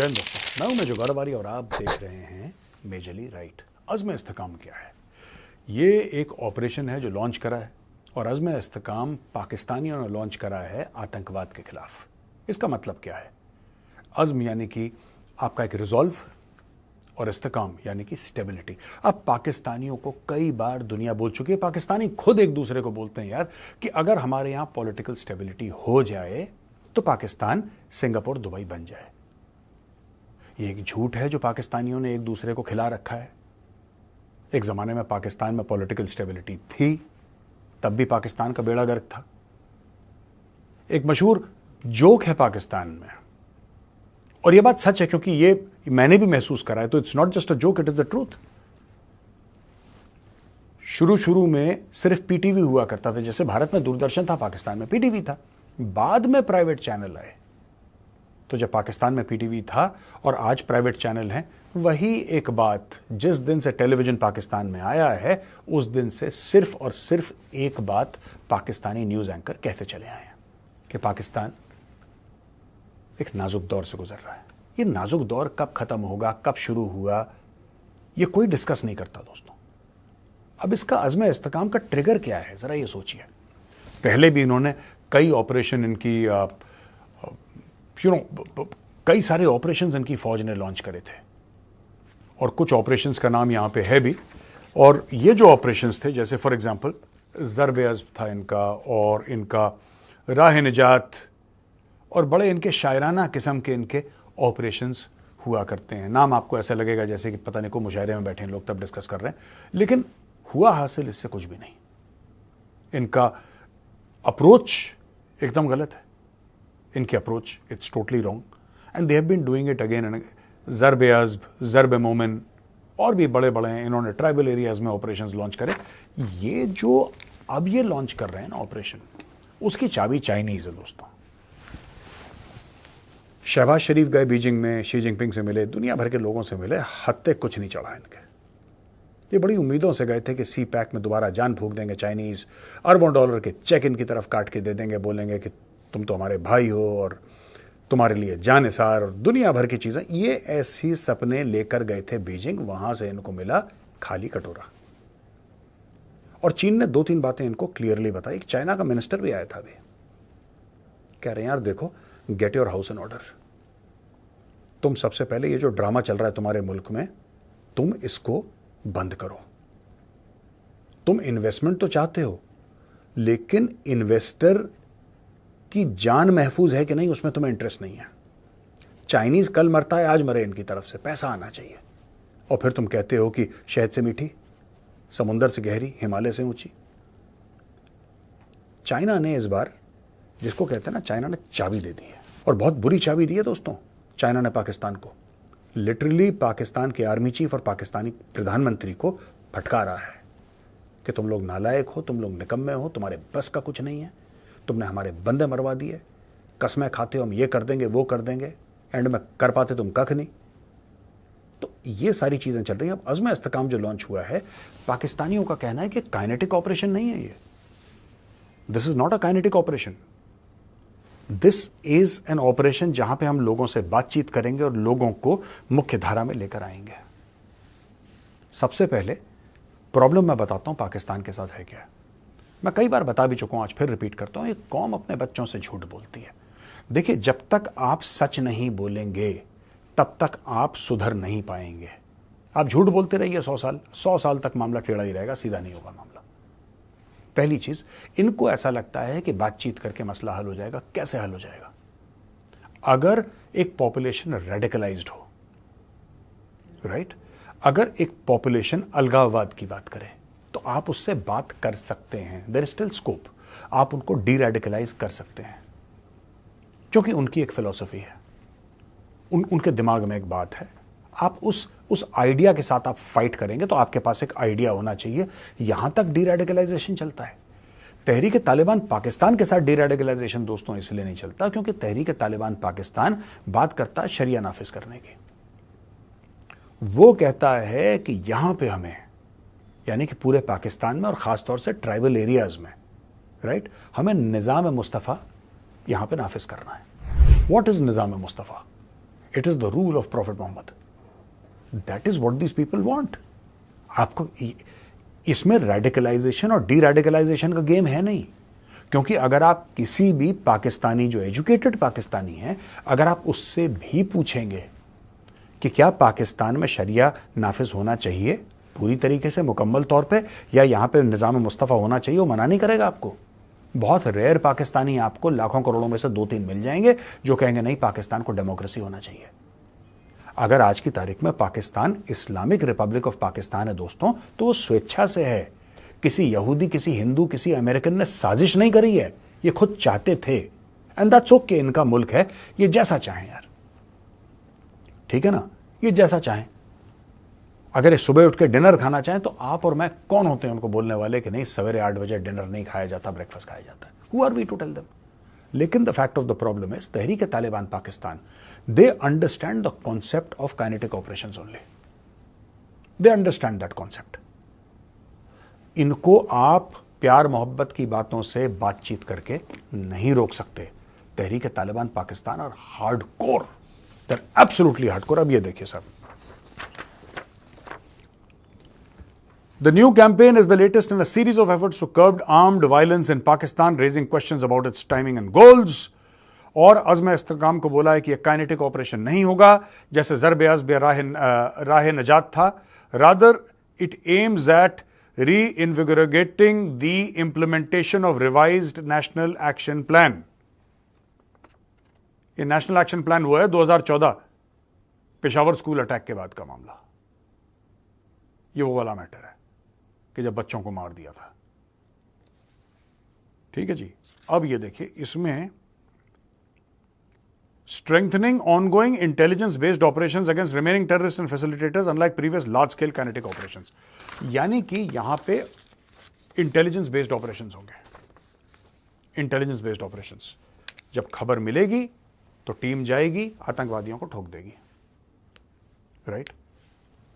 जय हिंद दोस्तों, मैं हूं मेजर गौरवारी और आप देख रहे हैं मेजरली राइट। अज़्म इस्तेकाम क्या है? ये एक ऑपरेशन है जो लॉन्च करा है और अज़्म इस्तेकाम पाकिस्तानियों ने लॉन्च करा है आतंकवाद के खिलाफ। इसका मतलब क्या है? अज़्म यानी कि आपका एक रिजॉल्व और इस्तेकाम यानी कि स्टेबिलिटी। अब पाकिस्तानियों को कई बार दुनिया बोल चुकी है, पाकिस्तानी खुद एक दूसरे को बोलते हैं यार कि अगर हमारे यहां पॉलिटिकल स्टेबिलिटी हो जाए तो पाकिस्तान सिंगापुर दुबई बन जाए। ये एक झूठ है जो पाकिस्तानियों ने एक दूसरे को खिला रखा है। एक जमाने में पाकिस्तान में पॉलिटिकल स्टेबिलिटी थी, तब भी पाकिस्तान का बेड़ा गर्क था। एक मशहूर जोक है पाकिस्तान में, और यह बात सच है क्योंकि ये मैंने भी महसूस करा है, तो it's not just a joke, it is the truth. शुरू में सिर्फ पीटीवी हुआ करता था, जैसे भारत में दूरदर्शन था, पाकिस्तान में पीटीवी था। बाद में प्राइवेट चैनल आए, तो जब पाकिस्तान में पीटीवी था और आज प्राइवेट चैनल हैं, वही एक बात जिस दिन से टेलीविजन पाकिस्तान में आया है उस दिन से सिर्फ और सिर्फ एक बात पाकिस्तानी न्यूज एंकर कहते चले आए हैं कि पाकिस्तान एक नाजुक दौर से गुजर रहा है। ये नाजुक दौर कब खत्म होगा, कब शुरू हुआ, ये कोई डिस्कस नहीं करता दोस्तों। अब इसका अज़्म इस्तेकाम का ट्रिगर क्या है, जरा ये सोचिए। पहले भी इन्होंने कई ऑपरेशन इनकी कई सारे ऑपरेशंस इनकी फौज ने लॉन्च करे थे और कुछ ऑपरेशंस का नाम यहां पे है भी। और ये जो ऑपरेशंस थे, जैसे फॉर एग्जांपल ज़र्ब-ए-अज़्ब था इनका, और इनका राह-ए-निजात, और बड़े इनके शायराना किस्म के इनके ऑपरेशंस हुआ करते हैं। नाम आपको ऐसा लगेगा जैसे कि पता नहीं को मुशायरे में बैठे हैं लोग तब डिस्कस कर रहे हैं, लेकिन हुआ हासिल इससे कुछ भी नहीं। इनका अप्रोच एकदम गलत है। इनकी approach it's totally wrong and they have been doing it again and again. Zarb-e-Azb, Zarb-e-Momin और भी बड़े बड़े हैं, इन्होंने ट्राइबल एरियाज में ऑपरेशंस लॉन्च करे। ये जो अब ये लॉन्च कर रहे हैं ना ऑपरेशन, उसकी चाबी चाइनीज है दोस्तों। शहबाज शरीफ गए बीजिंग में, शी जिनपिंग से मिले, दुनिया भर के लोगों से मिले, हत्ते कुछ नहीं चढ़ा इनके। ये बड़ी उम्मीदों से गए थे कि सी पैक में दोबारा जान फूंक देंगे चाइनीज, अरबों डॉलर के चेक इनकी तरफ काट के दे देंगे, बोलेंगे कि तुम तो हमारे भाई हो और तुम्हारे लिए जान निसार और दुनिया भर की चीजें। ये ऐसी सपने लेकर गए थे बीजिंग, वहां से इनको मिला खाली कटोरा। और चीन ने 2-3 बातें इनको क्लियरली बताई। एक चाइना का मिनिस्टर भी आया था अभी, कह रहे हैं यार देखो, get your house in order. तुम सबसे पहले ये जो ड्रामा चल रहा है तुम्हारे मुल्क में, तुम इसको बंद करो। तुम इन्वेस्टमेंट तो चाहते हो, लेकिन इन्वेस्टर की जान महफूज है कि नहीं उसमें तुम्हें इंटरेस्ट नहीं है। चाइनीज कल मरता है आज मरे, इनकी तरफ से पैसा आना चाहिए। और फिर तुम कहते हो कि शहद से मीठी, समुंदर से गहरी, हिमालय से ऊंची। चाइना ने इस बार, जिसको कहते हैं ना, चाइना ने चाबी दे दी है, और बहुत बुरी चाबी दी है दोस्तों। चाइना ने पाकिस्तान को लिटरली, पाकिस्तान के आर्मी चीफ और पाकिस्तानी प्रधानमंत्री को फटका रहा है कि तुम लोग नालायक हो, तुम लोग निकम्मे हो, तुम्हारे बस का कुछ नहीं है, तुमने हमारे बंदे मरवा दिए, कसमें खाते हो हम ये कर देंगे वो कर देंगे, एंड में कर पाते तुम कख नहीं। तो ये सारी चीजें चल रही हैं। अब अज़्म इस्तेकाम जो लॉन्च हुआ है, पाकिस्तानियों का कहना है कि काइनेटिक ऑपरेशन नहीं है ये। This is not a kinetic operation, this is an operation जहां पे हम लोगों से बातचीत करेंगे और लोगों को मुख्य धारा में लेकर आएंगे। सबसे पहले प्रॉब्लम मैं बताता हूं पाकिस्तान के साथ है क्या। मैं कई बार बता भी चुका हूं, आज फिर रिपीट करता हूं, एक कौम अपने बच्चों से झूठ बोलती है। देखिए, जब तक आप सच नहीं बोलेंगे तब तक आप सुधर नहीं पाएंगे। आप झूठ बोलते रहिए 100 साल तक मामला टेढ़ा ही रहेगा, सीधा नहीं होगा मामला। पहली चीज, इनको ऐसा लगता है कि बातचीत करके मसला हल हो जाएगा। कैसे हल हो जाएगा? अगर एक पॉपुलेशन रेडिकलाइज्ड हो, राइट, अगर एक पॉपुलेशन अलगाववाद की बात करे तो आप उससे बात कर सकते हैं, देयर इज स्टिल स्कोप। आप उनको डीरेडिकलाइज कर सकते हैं, क्योंकि उनकी एक फिलॉसफी है, उनके दिमाग में एक बात है। आप उस आइडिया के साथ आप फाइट करेंगे तो आपके पास एक आइडिया होना चाहिए। यहां तक डीरेडिकलाइजेशन चलता है। तहरीक तालिबान पाकिस्तान के साथ डीरेडिकलाइजेशन दोस्तों इसलिए नहीं चलता क्योंकि तहरीक तालिबान पाकिस्तान बात करता है शरिया नाफिज करने की। वो कहता है कि यहां पे हमें, यानी कि पूरे पाकिस्तान में और ख़ास तौर से ट्राइबल एरियाज़ में, राइट, हमें निज़ाम मुस्तफ़ा यहां पे नाफिज करना है। व्हाट इज़ निज़ाम मुस्तफ़ा? It is the rule of prophet Mohammad. That is what these people want. आपको इसमें रेडिकलाइजेशन और डी रेडिकलाइजेशन का गेम है नहीं, क्योंकि अगर आप किसी भी पाकिस्तानी जो एजुकेटेड पाकिस्तानी है, अगर आप उससे भी पूछेंगे कि क्या पाकिस्तान में शरिया नाफिज होना चाहिए पूरी तरीके से मुकम्मल तौर पे, या यहां पे निज़ाम मुस्तफ़ा होना चाहिए, वो मना नहीं करेगा आपको। बहुत रेयर पाकिस्तानी आपको लाखों करोड़ों में से 2-3 मिल जाएंगे जो कहेंगे नहीं, पाकिस्तान को डेमोक्रेसी होना चाहिए। अगर आज की तारीख में Pakistan Islamic Republic of Pakistan है दोस्तों, तो वो स्वेच्छा से है। किसी यहूदी, किसी हिंदू, किसी अमेरिकन ने साजिश नहीं करी है, ये खुद चाहते थे। एंड दैट्स ओके, इनका मुल्क है, ये जैसा चाहें यार, ठीक है ना, ये जैसा चाहें। अगर ये सुबह उठ के डिनर खाना चाहें तो आप और मैं कौन होते हैं उनको बोलने वाले कि नहीं सवेरे 8 बजे डिनर नहीं खाया जाता, ब्रेकफास्ट खाया जाता है? Who are we to tell them? लेकिन the fact of the problem is Tehreek Taliban Pakistan, they understand the concept of kinetic operations only. They understand that concept. इनको आप प्यार मोहब्बत की बातों से बातचीत करके नहीं रोक सकते। तहरीक तालिबान पाकिस्तान और hardcore, they are absolutely hardcore. अब ये देखिए साहब, the new campaign is the latest in a series of efforts to curb armed violence in Pakistan, raising questions about its timing and goals. और अज़्म इस्तेकाम को बोला है कि यह काइनेटिक ऑपरेशन नहीं होगा जैसे ज़रब अज़ब राह नजात था। रादर इट एम्स एट री इन्विगोरेटिंग the implementation of revised national action plan. ये नेशनल एक्शन प्लान हुआ है 2014 पेशावर स्कूल अटैक के बाद का मामला। ये वो वाला मैटर है कि जब बच्चों को मार दिया था, ठीक है जी। अब ये देखिए, इसमें strengthening ongoing intelligence based operations against remaining terrorist and facilitators unlike previous large scale kinetic operations. यानी कि यहां पे इंटेलिजेंस बेस्ड ऑपरेशंस होंगे। इंटेलिजेंस बेस्ड ऑपरेशंस, जब खबर मिलेगी तो टीम जाएगी, आतंकवादियों को ठोक देगी, राइट?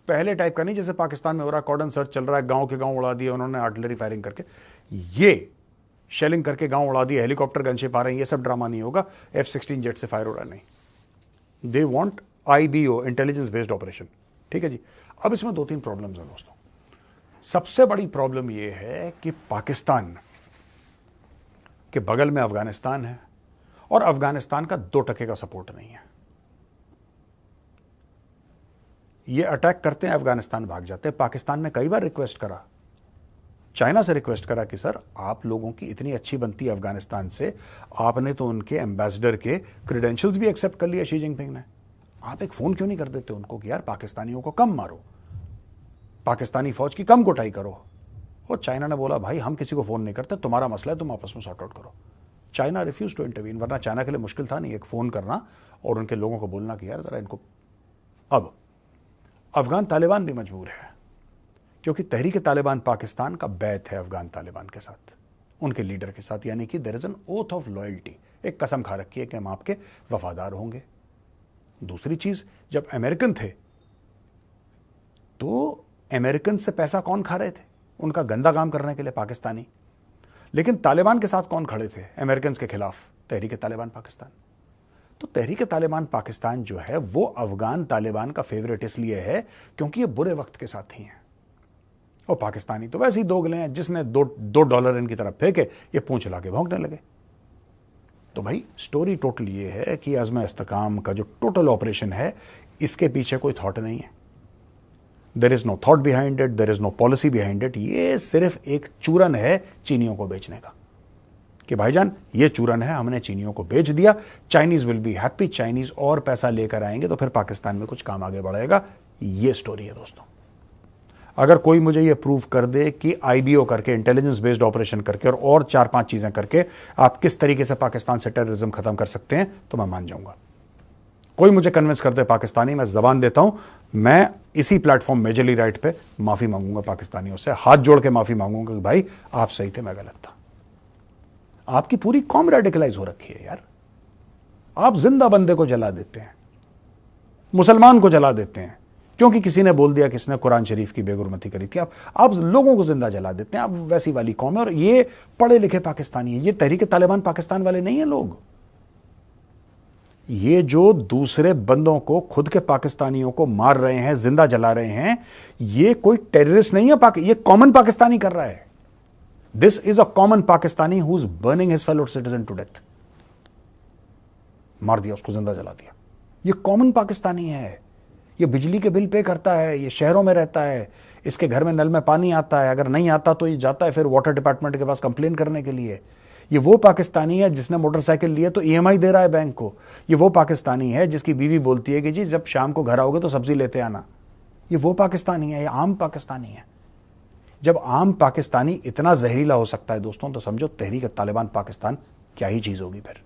पहले टाइप का नहीं जैसे पाकिस्तान में हो रहा, कॉर्डन सर्च चल रहा है, गांव के गांव उड़ा दिए उन्होंने आर्टिलरी फायरिंग करके, ये शेलिंग करके गांव उड़ा दिए, हेलीकॉप्टर गनशिप आ रहे हैं, ये सब ड्रामा नहीं होगा। F-16 जेट से फायर हो रहा नहीं। They want IBO, intelligence based operation, ठीक है जी। अब इसमें 2-3 प्रॉब्लम्स हैं दोस्तों। सबसे बड़ी प्रॉब्लम यह है कि पाकिस्तान के बगल में अफगानिस्तान है और अफगानिस्तान का 2% का सपोर्ट नहीं है। ये अटैक करते हैं, अफगानिस्तान भाग जाते हैं। पाकिस्तान ने कई बार रिक्वेस्ट करा, चाइना से रिक्वेस्ट करा कि सर आप लोगों की इतनी अच्छी बनती है अफगानिस्तान से, आपने तो उनके एम्बेसडर के क्रेडेंशियल्स भी एक्सेप्ट कर लिया शी जिनपिंग ने, आप एक फोन क्यों नहीं कर देते उनको कि यार पाकिस्तानियों को कम मारो, पाकिस्तानी फौज की कम कुटाई करो? और चाइना ने बोला भाई हम किसी को फोन नहीं करते, तुम्हारा मसला है, तुम आपस में सॉर्ट आउट करो। चाइना रिफ्यूज टू इंटरवीन, वरना चाइना के लिए मुश्किल था नहीं एक फोन करना और उनके लोगों को बोलना कि यार जरा इनको। अब अफगान तालिबान भी मजबूर है, क्योंकि तहरीक तालिबान पाकिस्तान का बैत है अफगान तालिबान के साथ, उनके लीडर के साथ, यानी कि there is an oath of loyalty, एक कसम खा रखी है कि हम आपके वफादार होंगे। दूसरी चीज, जब अमेरिकन थे तो अमेरिकन से पैसा कौन खा रहे थे? उनका गंदा काम करने के लिए पाकिस्तानी। लेकिन तालिबान के साथ कौन खड़े थे अमेरिकन के खिलाफ? तहरीक तालिबान पाकिस्तान। तो तहरीक तालिबान पाकिस्तान जो है वो अफगान तालिबान का फेवरेट इसलिए है क्योंकि ये बुरे वक्त के साथी हैं, और पाकिस्तानी तो वैसे ही दोगले हैं, जिसने $2 इनकी तरफ फेंके ये पूंछ ला के भौंकने लगे। तो भाई स्टोरी टोटल ये है कि अज़्म इस्तेकाम का जो टोटल ऑपरेशन है इसके पीछे कोई थॉट नहीं है। There is no thought behind it, there is no policy behind it. ये सिर्फ एक चूरन है चीनियों को बेचने का कि भाईजान ये चूरन है, हमने चीनियों को बेच दिया, Chinese will be happy, Chinese और पैसा लेकर आएंगे तो फिर पाकिस्तान में कुछ काम आगे बढ़ेगा। ये स्टोरी है दोस्तों। अगर कोई मुझे ये प्रूव कर दे कि IBO करके, इंटेलिजेंस बेस्ड ऑपरेशन करके और 4-5 चीजें करके आप किस तरीके से पाकिस्तान से टेररिज्म खत्म कर सकते हैं तो मैं मान जाऊंगा। कोई मुझे कन्विंस कर दे पाकिस्तानी, मैं जबान देता हूं, मैं इसी प्लेटफॉर्म मेजरली राइट पे माफी मांगूंगा पाकिस्तानियों से, हाथ जोड़ के माफी मांगूंगा कि भाई आप सही थे, मैं गलत था। आपकी पूरी कौम रेडिकलाइज हो रखी है यार। आप जिंदा बंदे को जला देते हैं, मुसलमान को जला देते हैं क्योंकि किसी ने बोल दिया कि इसने कुरान शरीफ की बेगुरमती करी थी। आप लोगों को जिंदा जला देते हैं। आप वैसी वाली कौम है और ये पढ़े लिखे पाकिस्तानी है। ये तहरीक तालिबान पाकिस्तान वाले नहीं है लोग। ये जो दूसरे बंदों को, खुद के पाकिस्तानियों को मार रहे हैं, जिंदा जला रहे हैं, ये कोई टेररिस्ट नहीं है, ये कॉमन पाकिस्तानी कर रहा है। This is a common Pakistani who is burning his fellow citizen to death. मार दिया, उसको जिंदा जला दिया। ये कॉमन पाकिस्तानी है। ये बिजली के बिल पे करता है, ये शहरों में रहता है, इसके घर में नल में पानी आता है, अगर नहीं आता तो ये जाता है फिर वाटर डिपार्टमेंट के पास कंप्लेन करने के लिए। ये वो पाकिस्तानी है जिसने मोटरसाइकिल लिए तो ईएमआई दे रहा है बैंक को। ये वो पाकिस्तानी है जिसकी बीवी बोलती है कि जी जब शाम को घर आओगे तो सब्जी लेते आना। ये वो पाकिस्तानी है, ये आम पाकिस्तानी है। जब आम पाकिस्तानी इतना जहरीला हो सकता है दोस्तों, तो समझो तहरीक तालिबान पाकिस्तान क्या ही चीज होगी फिर।